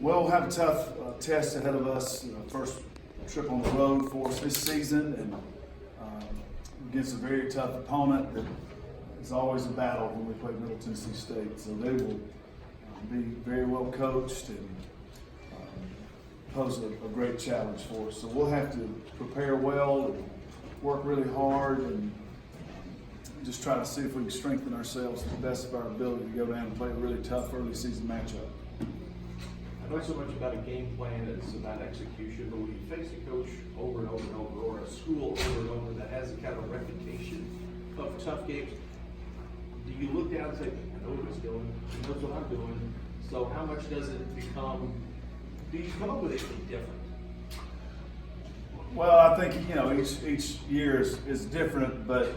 We'll have a tough test ahead of us. First trip on the road for us this season, and against a very tough opponent that is always a battle when we play Middle Tennessee State. So they will be very well coached and pose a great challenge for us. So we'll have to prepare well and work really hard and just try to see if we can strengthen ourselves to the best of our ability to go down and play a really tough early season matchup. I know so much about a game plan, it's about execution, but when you face a coach over and over and over, or a school over and over that has a kind of reputation of tough games, do you look down and say, I know what he's doing, he knows what I'm doing, so how much does it become, do you come up with anything different? Well, I think, each year is different, but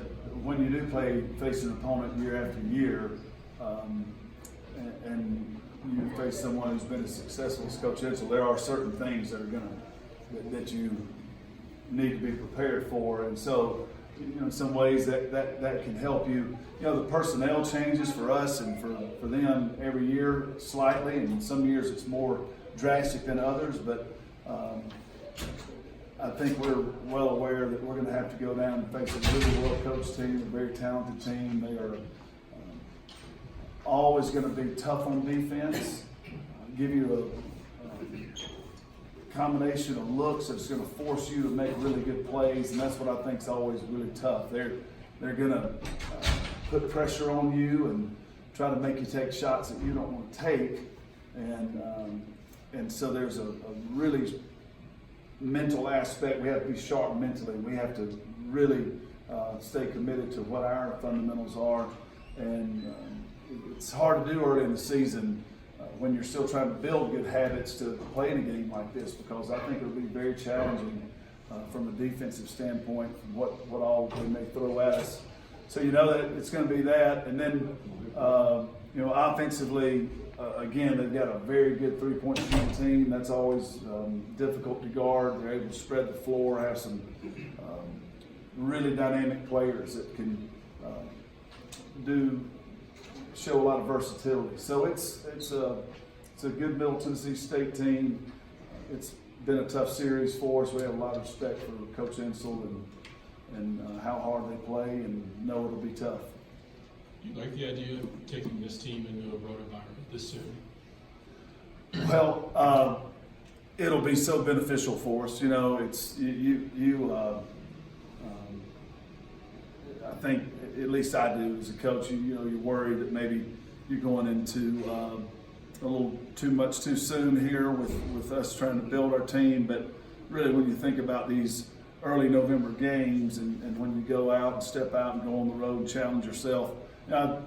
when you do face an opponent year after year, and you face someone who's been as successful as Coach Insel, there are certain things that are that you need to be prepared for, and so in some ways that can help you. The personnel changes for us and for them every year slightly, and some years it's more drastic than others, but I think we're well aware that we're going to have to go down and face a really well-coached team, a very talented team. They are always going to be tough on defense, give you a combination of looks that's going to force you to make really good plays, and that's what I think is always really tough. They're going to put pressure on you and try to make you take shots that you don't want to take, and so there's a really mental aspect. We have to be sharp mentally. We have to really stay committed to what our fundamentals are, and it's hard to do early in the season when you're still trying to build good habits to play in a game like this, because I think it'll be very challenging from a defensive standpoint, from what all they may throw at us. So that it's going to be that, and then offensively, again, they've got a very good three-point shooting team. That's always difficult to guard. They're able to spread the floor, have some really dynamic players that can show a lot of versatility. So it's a good Middle Tennessee State team. It's been a tough series for us. We have a lot of respect for Coach Insel and how hard they play, and know it'll be tough. Do you like the idea of taking this team into a road environment this soon? Well, it'll be so beneficial for us. I think, at least I do as a coach, you're worried that maybe you're going into a little too much too soon here with us trying to build our team. But really, when you think about these early November games and when you go out and step out and go on the road and challenge yourself, I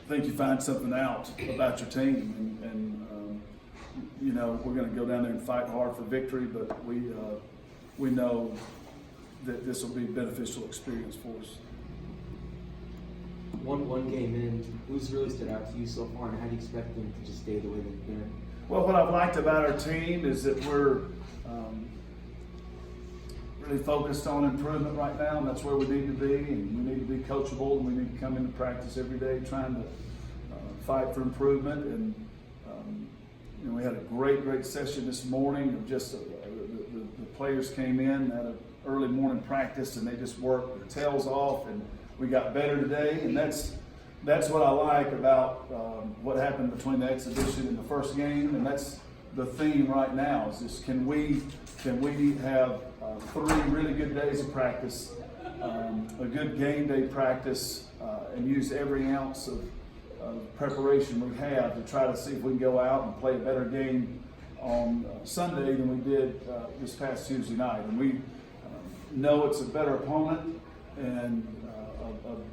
think you find something out about your team. And we're going to go down there and fight hard for victory, but we know that this will be a beneficial experience for us. One game in, who's really stood out to you so far, and how do you expect them to just stay the way they've been? Well, what I've liked about our team is that we're really focused on improvement right now, and that's where we need to be, and we need to be coachable, and we need to come into practice every day trying to fight for improvement. And we had a great session this morning of just the players came in, had an early morning practice, and they just worked their tails off, and we got better today, and that's what I like about what happened between the exhibition and the first game, and that's the theme right now. Is just can we have 3 really good days of practice, a good game day practice, and use every ounce of preparation we have to try to see if we can go out and play a better game on Sunday than we did this past Tuesday night. And we know it's a better opponent and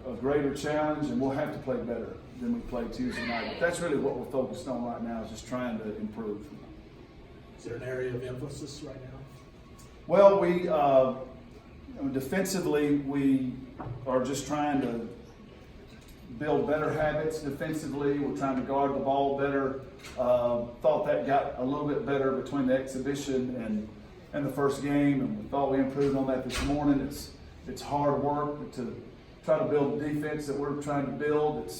a greater challenge, and we'll have to play better than we played Tuesday night. But that's really what we're focused on right now, is just trying to improve. Is there an area of emphasis right now? Well, we defensively, we are just trying to build better habits defensively. We're trying to guard the ball better. Thought that got a little bit better between the exhibition and the first game, and we thought we improved on that this morning. It's hard work to try to build the defense that we're trying to build.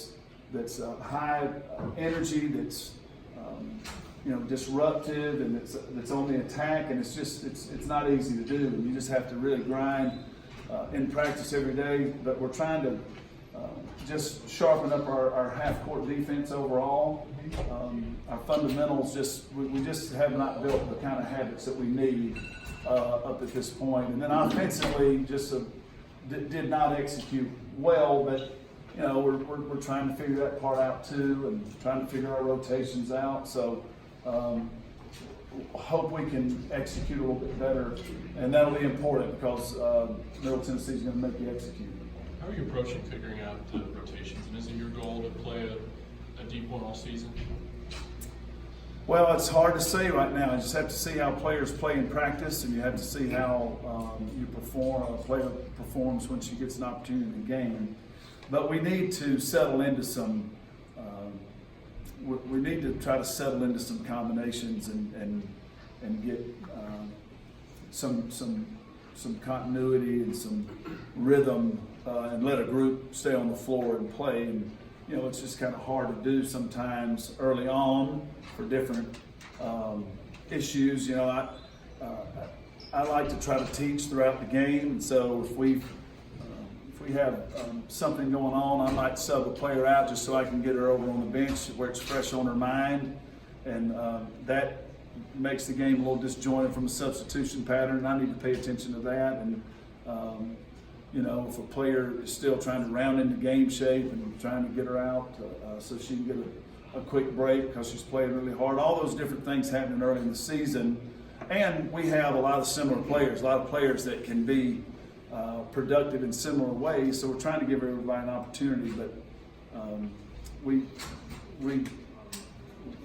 That's high energy. That's disruptive, and it's on the attack, and it's not easy to do. You just have to really grind in practice every day. But we're trying to just sharpen up our half-court defense overall. Our fundamentals we just have not built the kind of habits that we need up at this point. And then offensively, did not execute well, but we're trying to figure that part out too, and trying to figure our rotations out. So hope we can execute a little bit better, and that'll be important because Middle Tennessee is going to make you execute. How are you approaching figuring out the rotations? And is it your goal to play a deep one all season? Well, it's hard to say right now. You just have to see how players play in practice, and you have to see how a player performs when she gets an opportunity in the game. But we need to settle into some. We need to try to settle into some combinations and get some continuity and some rhythm, and let a group stay on the floor and play. And it's just kind of hard to do sometimes early on for different issues. I like to try to teach throughout the game, and so if we have something going on, I might sub a player out just so I can get her over on the bench where it's fresh on her mind, and that makes the game a little disjointed from a substitution pattern. I need to pay attention to that, and if a player is still trying to round into game shape and trying to get her out so she can get a quick break because she's playing really hard. All those different things happening early in the season, and we have a lot of similar players, a lot of players that can be productive in similar ways. So we're trying to give everybody an opportunity, but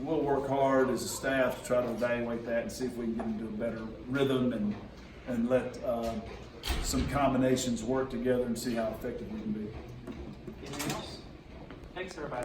we'll work hard as a staff to try to evaluate that and see if we can get into a better rhythm and let some combinations work together and see how effective we can be. Anything else? Thanks, everybody.